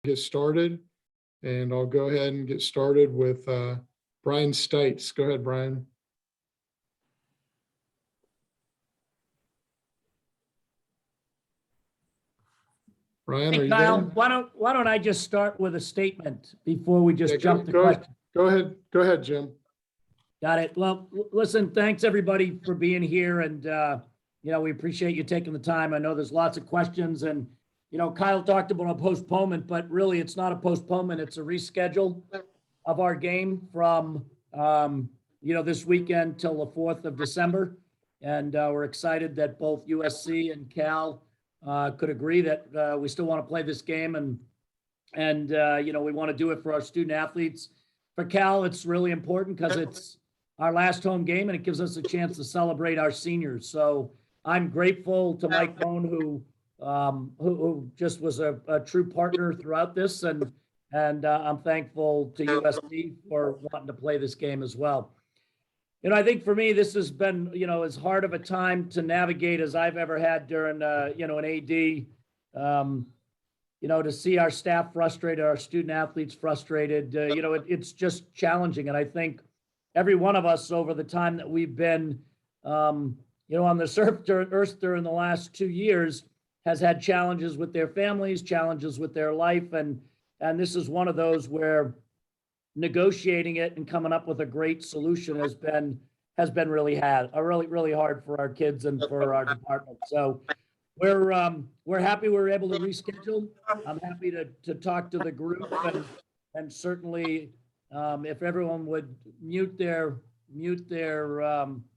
get started, and I'll go ahead and get started with Brian Stites. Go ahead, Brian. Brian, are Hey, you Kyle, there? why don't I just start with a statement before we just jump to go questions? Go ahead, Jim. Got it. Well, listen, thanks everybody for being here, and we appreciate you taking the time. I know there's lots of questions, and Kyle talked about a postponement, but really it's not a postponement, it's a reschedule of our game from this weekend till the 4th of December. And we're excited that both USC and Cal could agree that we still want to play this game, and we want to do it for our student athletes. For Cal, it's really important because it's our last home game and it gives us a chance to celebrate our seniors. So I'm grateful to Mike Bone, who just was a true partner throughout this, and I'm thankful to USC for wanting to play this game as well. I think for me, this has been, as hard of a time to navigate as I've ever had during, an AD. To see our staff frustrated, our student athletes frustrated, it's just challenging. And I think every one of us over the time that we've been, on the earth during the last 2 years has had challenges with their families, challenges with their life. And this is one of those where negotiating it and coming up with a great solution has been really hard for our kids and for our department. So we're happy we were able to reschedule. I'm happy to talk to the group, and certainly if everyone would mute their mics,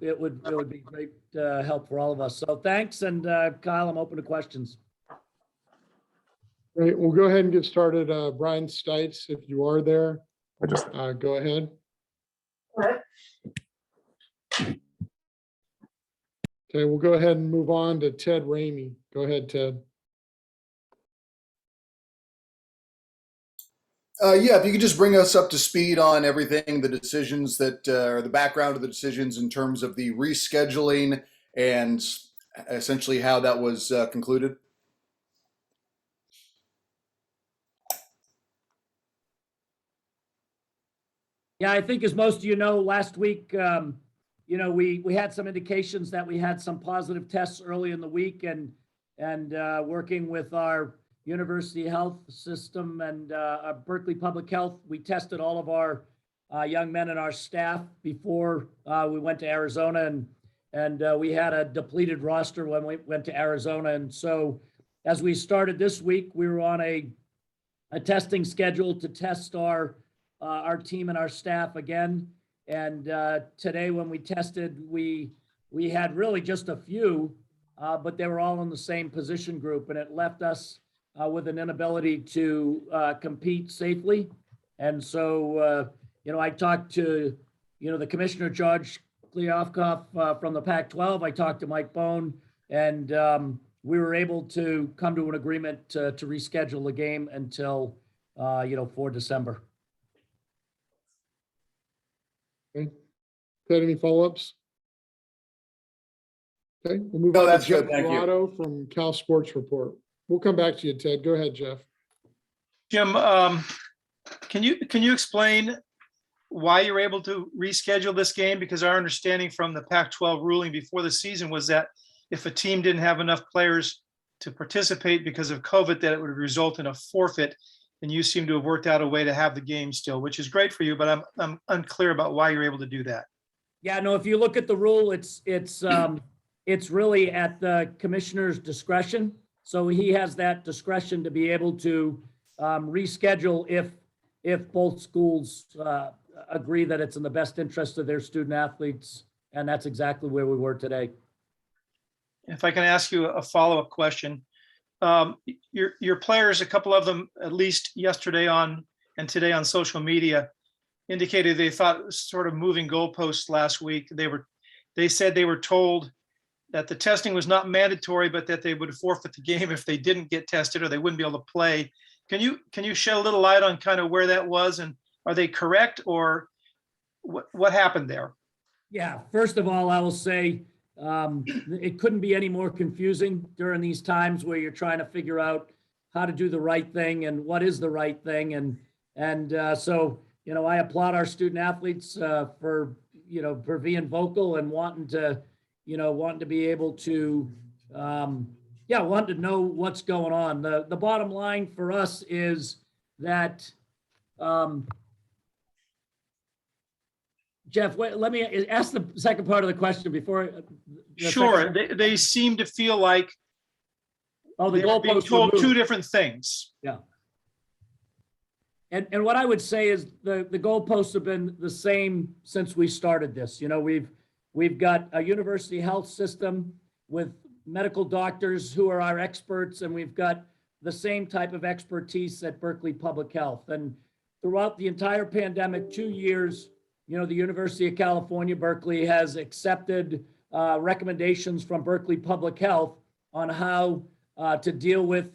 it would be great help for all of us. So thanks, and Kyle, I'm open to questions. Great. We'll go ahead and get started. Brian Stites, if you are there, go ahead. Okay, we'll go ahead and move on to Ted Ramey. Go ahead, Ted. Yeah, if you could just bring us up to speed on everything, the decisions that, or the background of the decisions in terms of the rescheduling and essentially how that was concluded. Yeah, I think as most of you know, last week, we had some indications that we had some positive tests early in the week, and working with our university health system and our Berkeley Public Health, we tested all of our young men and our staff before we went to Arizona, and we had a depleted roster when we went to Arizona. And so as we started this week, we were on a testing schedule to test our team and our staff again. And today when we tested, we had really just a few, but they were all in the same position group, and it left us with an inability to compete safely. And so, I talked to, the Commissioner, George Kliavkoff from the Pac-12. I talked to Mike Bone, and we were able to come to an agreement to reschedule the game until, for December. Okay. Ted, any follow-ups? Okay, we'll move on to Jeff Corrado from Cal Sports Report. We'll come back to you, Ted. Go ahead, Jeff. Jim, can you explain why you're able to reschedule this game? Because our understanding from the Pac-12 ruling before the season was that if a team didn't have enough players to participate because of COVID, that it would result in a forfeit. And you seem to have worked out a way to have the game still, which is great for you, but I'm unclear about why you're able to do that. Yeah, no, if you look at the rule, it's really at the commissioner's discretion. So he has that discretion to be able to reschedule if both schools agree that it's in the best interest of their student athletes. And that's exactly where we were today. If I can ask you a follow-up question. Your players, a couple of them, at least yesterday and today on social media, indicated they thought it was sort of moving goalposts last week. They said they were told that the testing was not mandatory, but that they would forfeit the game if they didn't get tested, or they wouldn't be able to play. Can you shed a little light on kind of where that was, and are they correct, or what happened there? Yeah, first of all, I will say it couldn't be any more confusing during these times where you're trying to figure out how to do the right thing and what is the right thing. So, I applaud our student athletes for being vocal and wanting to be able to, wanting to know what's going on. The bottom line for us is that, Jeff, wait, let me ask the second part of the question before. Sure, they seem to feel like Oh, the they're being goalposts were told two moved. different things. Yeah. And what I would say is the goalposts have been the same since we started this. We've got a university health system with medical doctors who are our experts, and we've got the same type of expertise at Berkeley Public Health. And throughout the entire pandemic, 2 years, the University of California, Berkeley has accepted recommendations from Berkeley Public Health on how to deal with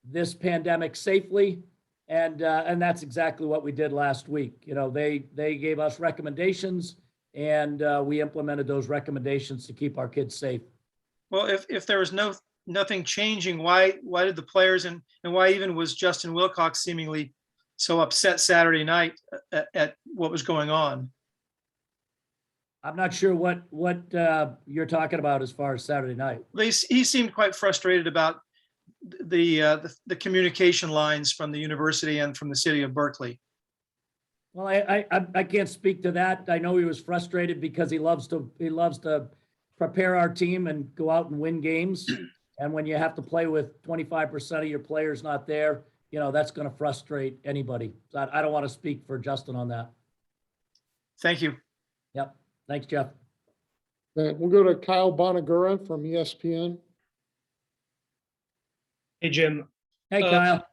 this pandemic safely. And that's exactly what we did last week. They gave us recommendations, and we implemented those recommendations to keep our kids safe. Well, if there was nothing changing, why did the players and why even was Justin Wilcox seemingly so upset Saturday night at what was going on? I'm not sure what you're talking about as far as Saturday night. He seemed quite frustrated about the communication lines from the university and from the city of Berkeley. Well, I can't speak to that. I know he was frustrated because he loves to prepare our team and go out and win games. And when you have to play with 25% of your players not there, that's going to frustrate anybody. So I don't want to speak for Justin on that. Thank you. Yep. Thanks, Jeff. We'll go to Kyle Bonagura from ESPN. Hey, Jim. Hey, Kyle.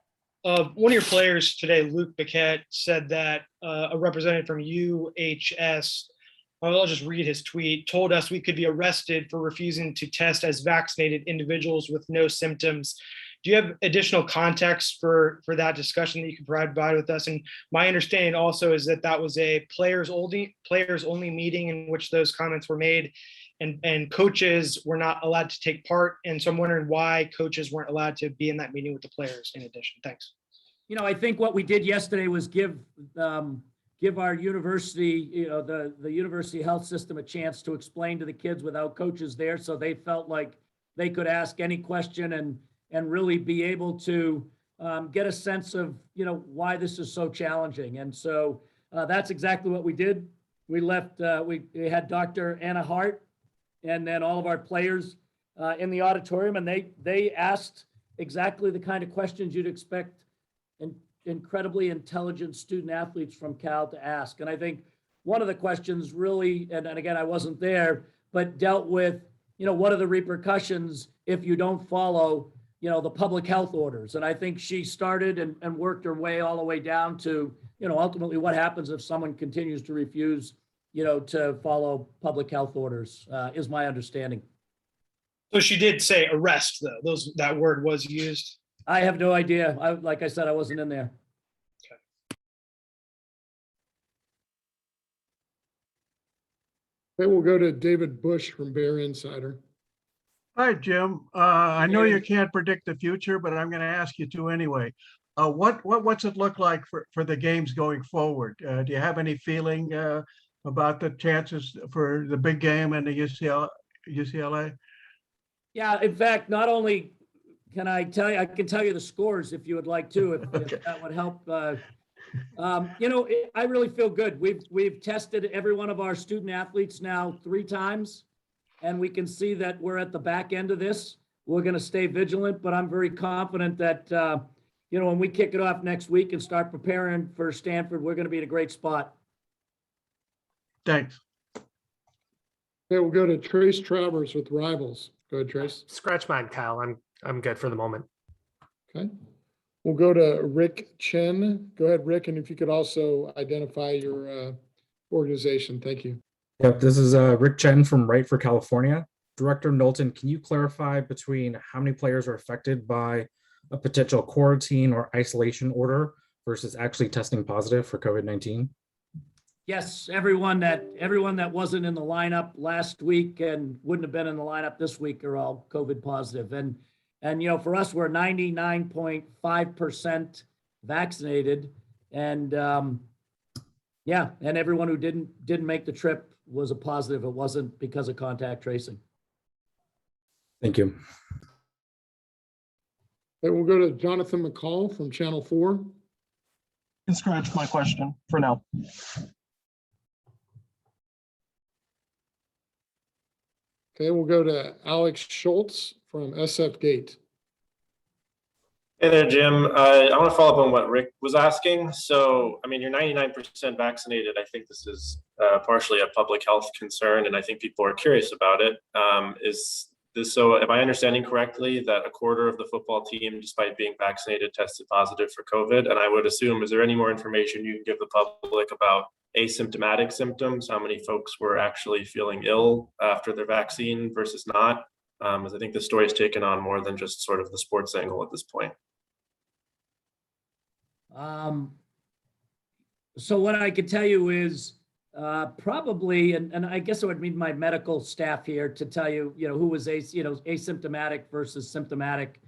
One of your players today, Luke Biquette, said that a representative from UHS, I'll just read his tweet, told us we could be arrested for refusing to test as vaccinated individuals with no symptoms. Do you have additional context for that discussion that you can provide with us? And my understanding also is that was a players only meeting in which those comments were made, and coaches were not allowed to take part. And so I'm wondering why coaches weren't allowed to be in that meeting with the players in addition. Thanks. I think what we did yesterday was give our university, the university health system, a chance to explain to the kids without coaches there, so they felt like they could ask any question and really be able to get a sense of why this is so challenging. And so that's exactly what we did. We left. We had Dr. Anna Hart and then all of our players in the auditorium, and they asked exactly the kind of questions you'd expect incredibly intelligent student athletes from Cal to ask. And I think one of the questions really, and again, I wasn't there, but dealt with, what are the repercussions if you don't follow, the public health orders? And I think she started and worked her way all the way down to, ultimately what happens if someone continues to refuse, to follow public health orders, is my understanding. So she did say arrest, though. That word was used. I have no idea. Like I said, I wasn't in there. Okay, we'll go to David Bush from Bear Insider. Hi, Jim. I know you can't predict the future, but I'm going to ask you to anyway. What's it look like for the games going forward? Do you have any feeling about the chances for the big game and the UCLA? Yeah, in fact, not only can I tell you, I can tell you the scores if you would like to, if that would help. I really feel good. We've tested every one of our student athletes now 3 times, and we can see that we're at the back end of this. We're going to stay vigilant, but I'm very confident that, when we kick it off next week and start preparing for Stanford, we're going to be in a great spot. Thanks. Okay, we'll go to Trace Travers with Rivals. Go ahead, Trace. Scratch mine, Kyle. I'm good for the moment. Okay. We'll go to Rick Chen. Go ahead, Rick, and if you could also identify your organization. Thank you. Yep, this is Rick Chen from Right for California. Director Knowlton, can you clarify between how many players are affected by a potential quarantine or isolation order versus actually testing positive for COVID-19? Yes, everyone that wasn't in the lineup last week and wouldn't have been in the lineup this week are all COVID positive. And you know, for us, we're 99.5% vaccinated. And yeah, and everyone who didn't make the trip was a positive. It wasn't because of contact tracing. Thank you. Okay, we'll go to Jonathan McCall from Channel 4. Can scratch my question for now. Okay, we'll go to Alex Schultz from SF Gate. Hey there, Jim. I want to follow up on what Rick was asking. So, I mean, you're 99% vaccinated. I think this is partially a public health concern, and I think people are curious about it. Is this so? Am I understanding correctly that a quarter of the football team, despite being vaccinated, tested positive for COVID? And I would assume, is there any more information you can give the public about asymptomatic symptoms? How many folks were actually feeling ill after their vaccine versus not? As I think the story is taken on more than just sort of the sports angle at this point. So what I could tell you is probably, and I guess I would need my medical staff here to tell you, you know, who was asymptomatic versus symptomatic,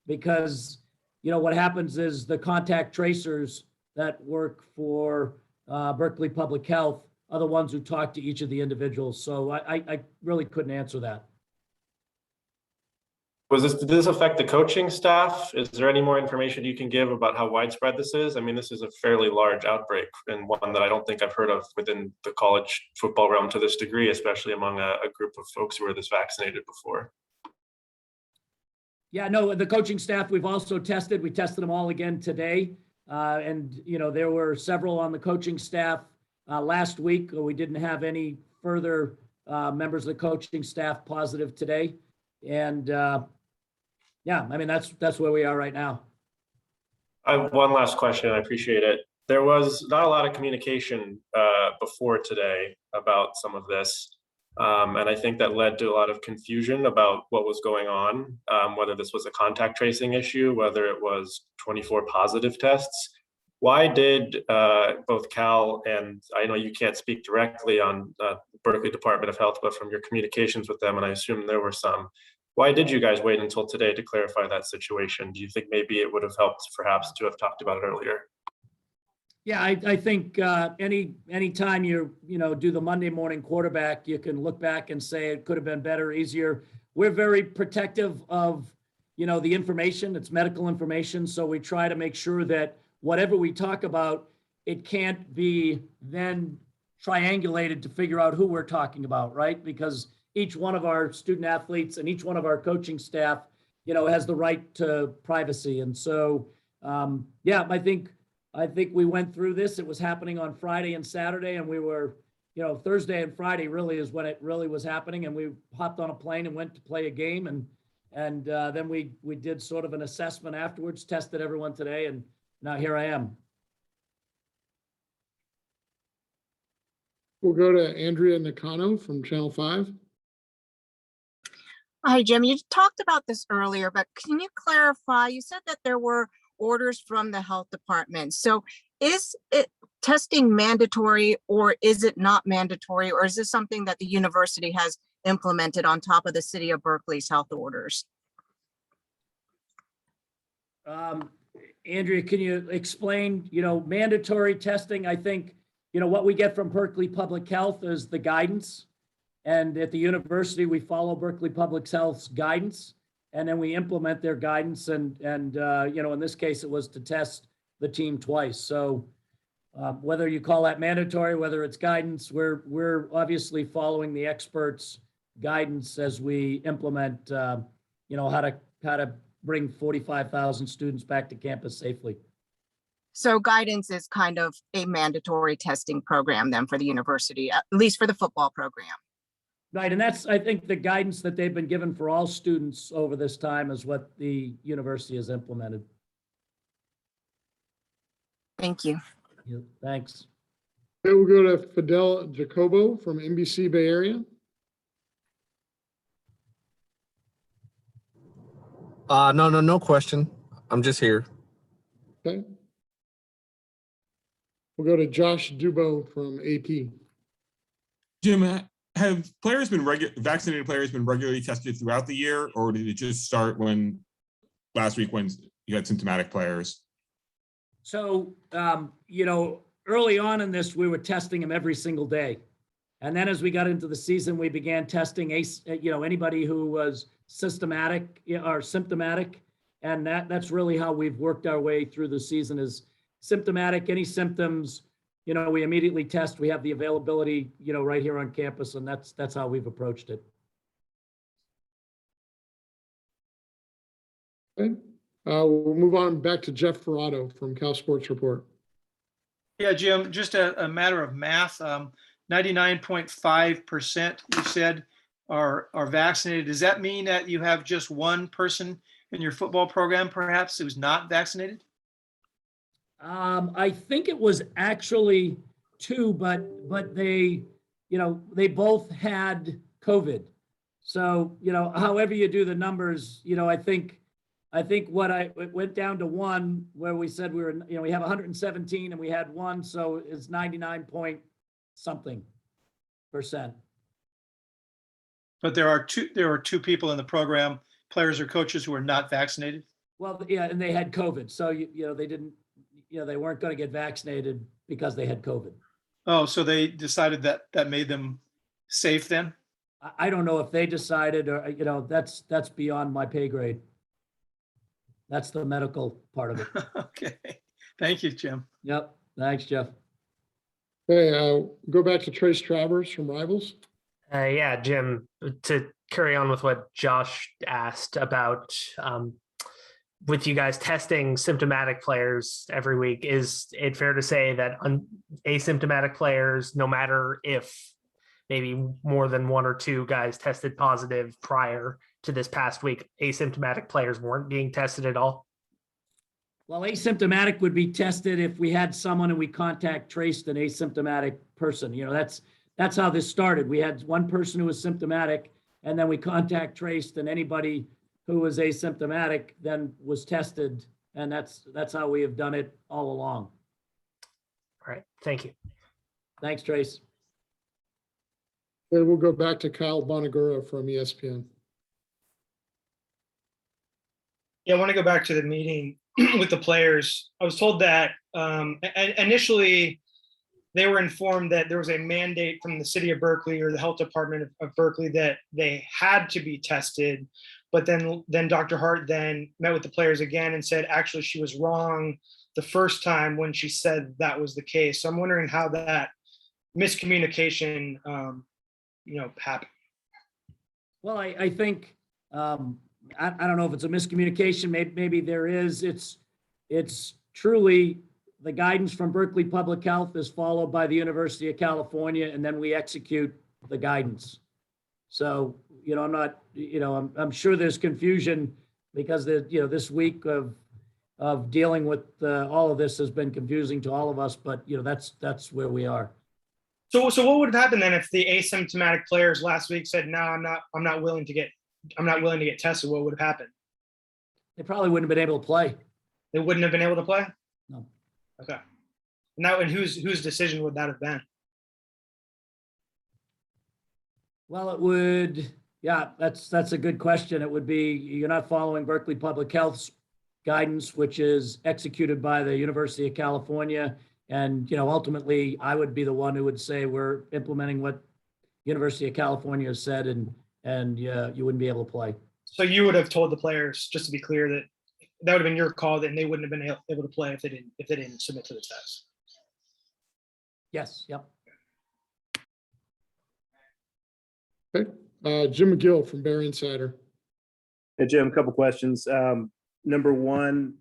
because, you know, what happens is the contact tracers that work for Berkeley Public Health are the ones who talk to each of the individuals. So I really couldn't answer that. Did this affect the coaching staff? Is there any more information you can give about how widespread this is? I mean, this is a fairly large outbreak and one that I don't think I've heard of within the college football realm to this degree, especially among a group of folks who were this vaccinated before. Yeah, no, the coaching staff, we've also tested. We tested them all again today. And, you know, there were several on the coaching staff last week. We didn't have any further members of the coaching staff positive today. And yeah, I mean, that's where we are right now. I have one last question. I appreciate it. There was not a lot of communication before today about some of this. And I think that led to a lot of confusion about what was going on, whether this was a contact tracing issue, whether it was 24 positive tests. Why did both Cal and, I know you can't speak directly on Berkeley Department of Health, but from your communications with them, and I assume there were some, why did you guys wait until today to clarify that situation? Do you think maybe it would have helped perhaps to have talked about it earlier? Yeah, I think any time you do the Monday morning quarterback, you can look back and say it could have been better, easier. We're very protective of, you know, the information. It's medical information. So we try to make sure that whatever we talk about, it can't be then triangulated to figure out who we're talking about, right? Because each one of our student athletes and each one of our coaching staff, you know, has the right to privacy. And so, yeah, I think we went through this. It was happening on Friday and Saturday, and we were, you know, Thursday and Friday really is when it really was happening. And we hopped on a plane and went to play a game. And then we did sort of an assessment afterwards, tested everyone today, and now here I am. We'll go to Andrea Nakano from Channel 5. Hi, Jim. You talked about this earlier, but can you clarify? You said that there were orders from the health department. So is it testing mandatory or is it not mandatory? Or is this something that the university has implemented on top of the city of Berkeley's health orders? Andrea, can you explain, you know, mandatory testing? I think, you know, what we get from Berkeley Public Health is the guidance. And at the university, we follow Berkeley Public Health's guidance, and then we implement their guidance. And you know, in this case, it was to test the team twice. So whether you call that mandatory, whether it's guidance, we're obviously following the experts' guidance as we implement, you know, how to bring 45,000 students back to campus safely. So guidance is kind of a mandatory testing program then for the university, at least for the football program. Right, and that's, I think, the guidance that they've been given for all students over this time is what the university has implemented. Thank you. Yeah, thanks. Okay, we'll go to Fidel Jacobo from NBC Bay Area. No question. I'm just here. Okay. We'll go to Josh Dubo from AP. Jim, have players been vaccinated players been regularly tested throughout the year, or did it just start last week when you had symptomatic players? So, early on in this, we were testing them every single day. And then as we got into the season, we began testing anybody who was systematic or symptomatic. And that's really how we've worked our way through the season is symptomatic, any symptoms, we immediately test. We have the availability, right here on campus, and that's how we've approached it. Okay. We'll move on back to Jeff Ferrato from Cal Sports Report. Yeah, Jim, just a matter of math. 99.5% you said are vaccinated. Does that mean that you have just one person in your football program, perhaps, who's not vaccinated? I think it was actually two, but they both had COVID. So, however you do the numbers, I think it went down to one where we said we have 117 and we had one, so it's 99 point something %. But there are two people in the program, players or coaches, who are not vaccinated. Well, yeah, and they had COVID, so they didn't, they weren't going to get vaccinated because they had COVID. Oh, so they decided that made them safe then? I don't know if they decided or, that's beyond my pay grade. That's the medical part of it. Okay. Thank you, Jim. Yep. Thanks, Jeff. Okay, go back to Trace Travers from Rivals. Yeah, Jim, to carry on with what Josh asked about with you guys testing symptomatic players every week, is it fair to say that asymptomatic players, no matter if maybe more than one or two guys tested positive prior to this past week, asymptomatic players weren't being tested at all? Well, asymptomatic would be tested if we had someone and we contact traced an asymptomatic person. That's how this started. We had one person who was symptomatic, and then we contact traced, and anybody who was asymptomatic then was tested, and that's how we have done it all along. All right, thank you. Thanks, Trace. Okay, we'll go back to Kyle Bonagura from ESPN. Yeah, I want to go back to the meeting with the players. I was told that initially they were informed that there was a mandate from the city of Berkeley or the health department of Berkeley that they had to be tested. But then Dr. Hart then met with the players again and said, actually, she was wrong the first time when she said that was the case. So I'm wondering how that miscommunication, happened. Well, I think, I don't know if it's a miscommunication. Maybe there is. It's truly the guidance from Berkeley Public Health is followed by the University of California, and then we execute the guidance. So, I'm not, I'm sure there's confusion because this week of dealing with all of this has been confusing to all of us, but that's where we are. So what would have happened then if the asymptomatic players last week said, no, I'm not willing to get tested? What would have happened? They probably wouldn't have been able to play. They wouldn't have been able to play? No. Okay. And whose decision would that have been? Well, it would, yeah, that's a good question. It would be, you're not following Berkeley Public Health's guidance, which is executed by the University of California. And, ultimately, I would be the one who would say we're implementing what University of California has said, and you wouldn't be able to play. So you would have told the players, just to be clear, that would have been your call, that they wouldn't have been able to play if they didn't submit to the test. Yes. Yep. Okay, Jim McGill from Bear Insider. Hey, Jim, a couple questions. Number one,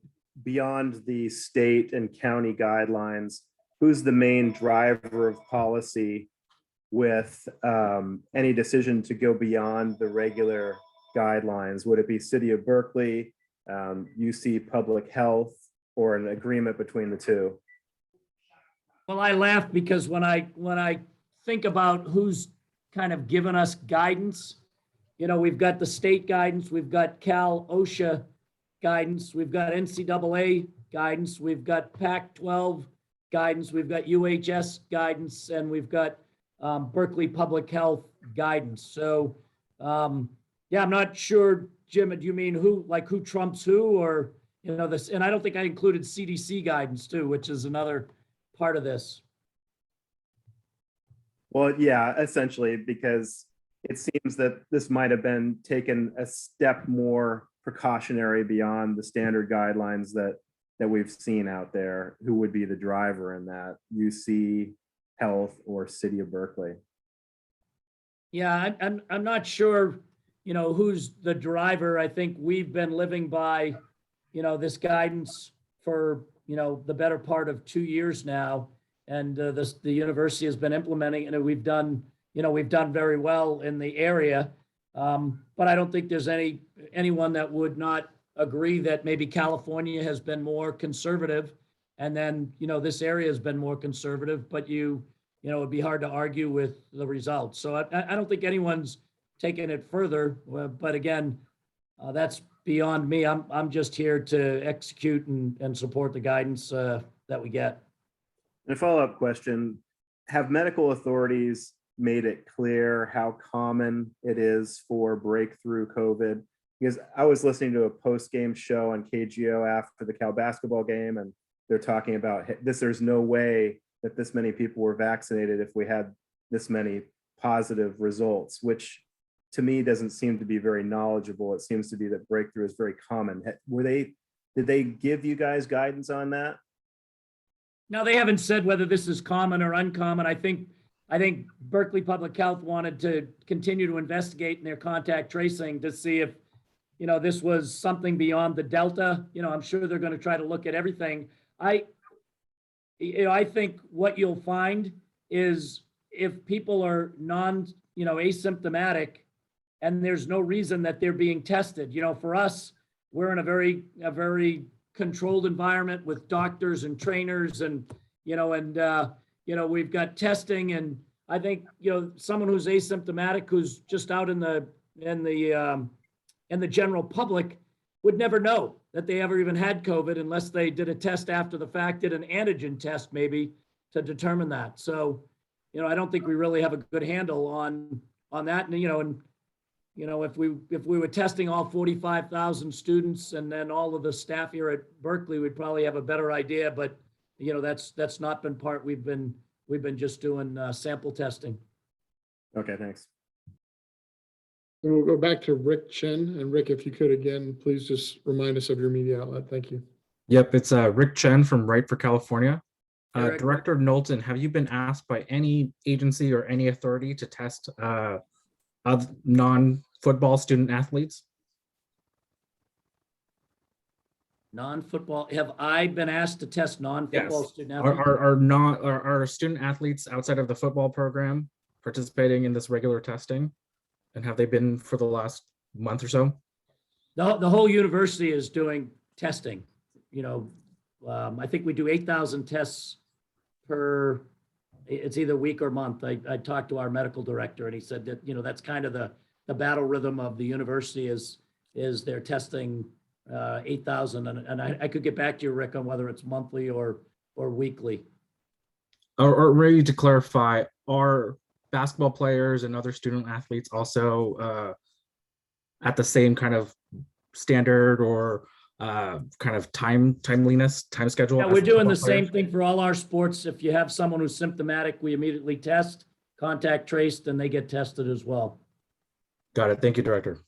beyond the state and county guidelines, who's the main driver of policy with any decision to go beyond the regular guidelines? Would it be City of Berkeley, UC Public Health, or an agreement between the two? Well, I laugh because when I think about who's kind of given us guidance, we've got the state guidance, we've got Cal OSHA guidance, we've got NCAA guidance, we've got Pac-12 guidance, we've got UHS guidance, and we've got Berkeley Public Health guidance. So, yeah, I'm not sure, Jim, do you mean who trumps who, or, this, and I don't think I included CDC guidance too, which is another part of this. Well, yeah, essentially, because it seems that this might have been taken a step more precautionary beyond the standard guidelines that we've seen out there. Who would be the driver in that? UC Health or City of Berkeley? Yeah, I'm not sure, who's the driver. I think we've been living by, this guidance for, the better part of 2 years now. And the university has been implementing it, and we've done very well in the area. But I don't think there's anyone that would not agree that maybe California has been more conservative, and then, this area has been more conservative, but it'd be hard to argue with the results. So I don't think anyone's taken it further, but again, that's beyond me. I'm just here to execute and support the guidance that we get. And a follow-up question, have medical authorities made it clear how common it is for breakthrough COVID? Because I was listening to a post-game show on KGO after the Cal basketball game, and they're talking about this. There's no way that this many people were vaccinated if we had this many positive results, which to me doesn't seem to be very knowledgeable. It seems to be that breakthrough is very common. Did they give you guys guidance on that? No, they haven't said whether this is common or uncommon. I think Berkeley Public Health wanted to continue to investigate in their contact tracing to see if, this was something beyond the Delta. I'm sure they're going to try to look at everything. I think what you'll find is if people are asymptomatic, and there's no reason that they're being tested. For us, we're in a very controlled environment with doctors and trainers, and we've got testing, and I think someone who's asymptomatic, who's just out in the general public, would never know that they ever even had COVID unless they did a test after the fact, did an antigen test maybe to determine that. So, I don't think we really have a good handle on that. And if we were testing all 45,000 students and then all of the staff here at Berkeley, we'd probably have a better idea. But that's not been part. We've been just doing sample testing. Okay, thanks. And we'll go back to Rick Chen. And Rick, if you could again, please just remind us of your media outlet. Thank you. Yep, it's Rick Chen from Right for California. Rick. Director Knowlton, have you been asked by any agency or any authority to test non-football student athletes? Non-football, have I been asked to test non-football Yes. student athletes? Are student athletes outside of the football program participating in this regular testing? And have they been for the last month or so? The whole university is doing testing. I think we do 8,000 tests per, it's either week or month. I talked to our medical director, and he said that, that's kind of the battle rhythm of the university is they're testing 8,000. And I could get back to you, Rick, on whether it's monthly or weekly. Or ready to clarify, are basketball players and other student athletes also at the same kind of standard or kind of time schedule? Yeah, we're doing the same thing for all our sports. If you have someone who's symptomatic, we immediately test, contact traced, and they get tested as well. Got it. Thank you, Director.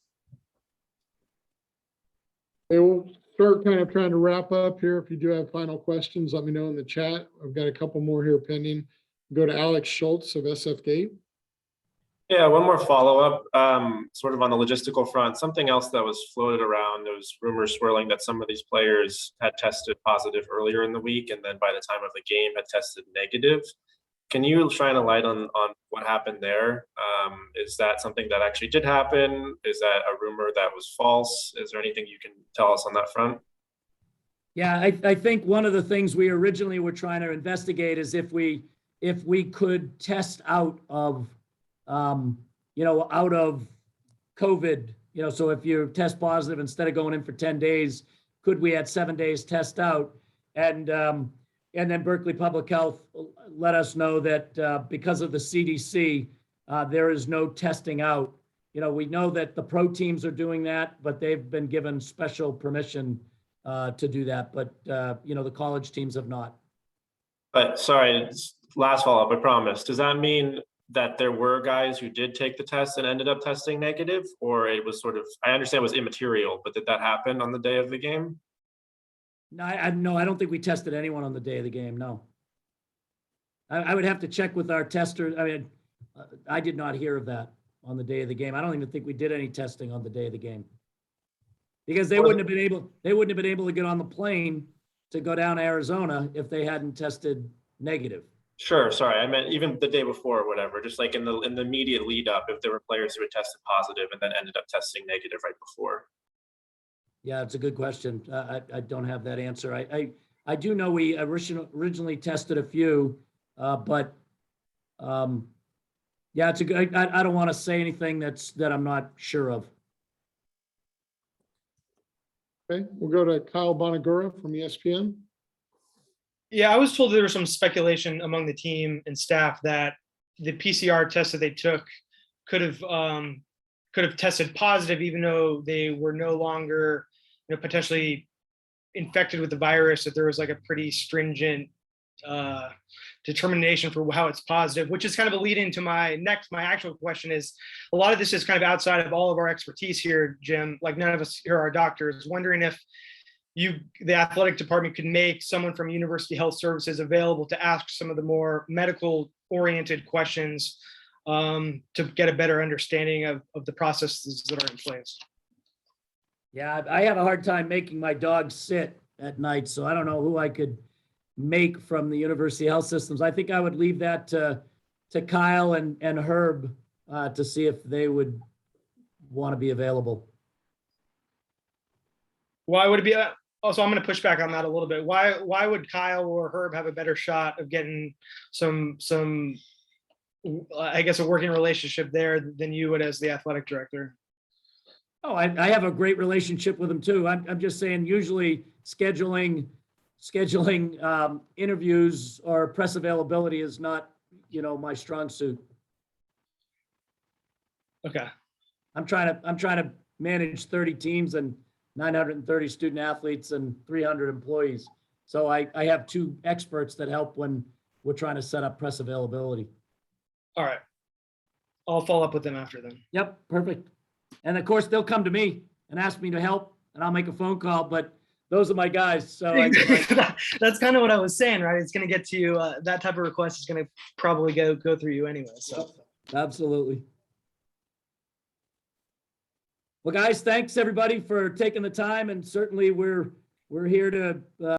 Okay, we'll start kind of trying to wrap up here. If you do have final questions, let me know in the chat. I've got a couple more here pending. Go to Alex Schultz of SF Gate. Yeah, one more follow-up, sort of on the logistical front. Something else that was floated around, there was rumors swirling that some of these players had tested positive earlier in the week, and then by the time of the game had tested negative. Can you shine a light on what happened there? Is that something that actually did happen? Is that a rumor that was false? Is there anything you can tell us on that front? Yeah, I think one of the things we originally were trying to investigate is if we could test out of out of COVID, so if you test positive, instead of going in for 10 days, could we at 7 days test out? And, And then Berkeley Public Health let us know that because of the CDC, there is no testing out. We know that the pro teams are doing that, but they've been given special permission to do that. But, the college teams have not. But sorry, last follow-up, I promise. Does that mean that there were guys who did take the test and ended up testing negative? Or it was sort of, I understand it was immaterial, but did that happen on the day of the game? No, I don't think we tested anyone on the day of the game, no. I would have to check with our testers. I mean, I did not hear of that on the day of the game. I don't even think we did any testing on the day of the game. Because they wouldn't have been able to get on the plane to go down to Arizona if they hadn't tested negative. Sure, sorry, I meant even the day before or whatever, just like in the immediate lead up, if there were players who had tested positive and then ended up testing negative right before. Yeah, it's a good question. I don't have that answer. I do know we originally tested a few, but yeah, it's a good. I don't want to say anything that I'm not sure of. Okay, we'll go to Kyle Bonagura from ESPN. Yeah, I was told there was some speculation among the team and staff that the PCR test that they took could have tested positive, even though they were no longer, potentially infected with the virus. That there was like a pretty stringent determination for how it's positive, which is kind of a lead into my actual question. Is a lot of this is kind of outside of all of our expertise here, Jim. Like none of us here are doctors. Wondering if the athletic department could make someone from University Health Services available to ask some of the more medical oriented questions to get a better understanding of the processes that are in place. Yeah, I have a hard time making my dog sit at night, so I don't know who I could make from the University Health Systems. I think I would leave that to Kyle and Herb to see if they would want to be available. Why would it be? Also, I'm going to push back on that a little bit. Why would Kyle or Herb have a better shot of getting some I guess a working relationship there than you would as the athletic director? Oh, I have a great relationship with them too. I'm just saying, usually scheduling interviews or press availability is not, my strong suit. Okay. I'm trying to manage 30 teams and 930 student athletes and 300 employees. So I have two experts that help when we're trying to set up press availability. All right. I'll follow up with them after then. Yep, perfect. And of course, they'll come to me and ask me to help, and I'll make a phone call, but those are my guys. So that's kind of what I was saying, right? It's going to get to you. That type of request is going to probably go through you anyway. So absolutely. Well, guys, thanks everybody for taking the time, and certainly we're here to